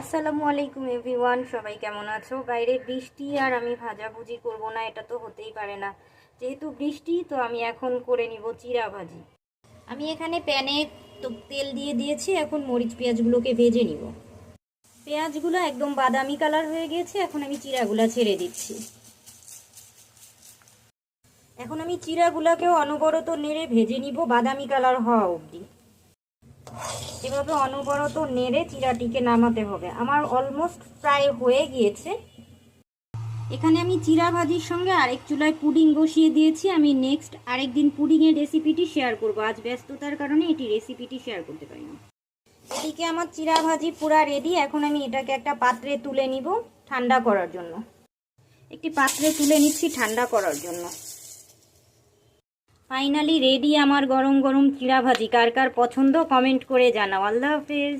আসসালামু আলাইকুম এভরিওয়ান, সবাই কেমন আছো? বাইরে বৃষ্টি আর আমি ভাজাভুজি করব না, এটা তো হতেই পারে না। যেহেতু বৃষ্টি, তো আমি এখন করে নিব চিড়া ভাজি। আমি এখানে প্যানে তো তেল দিয়ে দিয়েছি, এখন মরিচ পেঁয়াজগুলোকে ভেজে নিব। পেঁয়াজগুলো একদম বাদামি কালার হয়ে গেছে, এখন আমি চিড়াগুলা ছেড়ে দিচ্ছি। এখন আমি চিড়াগুলাকেও অনবরত নেড়ে ভেজে নিব বাদামি কালার হওয়া অবধি। এভাবে অনবরত নেড়ে চিড়াটিকে নামাতে হবে। আমার অলমোস্ট প্রায় হয়ে গিয়েছে। এখানে আমি চিড়া ভাজির সঙ্গে আরেক চুলায় পুডিং বসিয়ে দিয়েছি। আমি নেক্সট আরেকদিন পুডিংয়ের রেসিপিটি শেয়ার করব, আজ ব্যস্ততার কারণে এটি রেসিপিটি শেয়ার করতে পারিনি। এদিকে আমার চিড়া ভাজি পুরা রেডি। এখন আমি এটাকে একটা পাত্রে তুলে নিব ঠান্ডা করার জন্য। একটি পাত্রে তুলে নিচ্ছি ঠান্ডা করার জন্য। ফাইনালি রেডি আমার গরম গরম চিড়া ভাজি। কার কার পছন্দ কমেন্ট করে জানাও। আল্লাহ হাফেজ।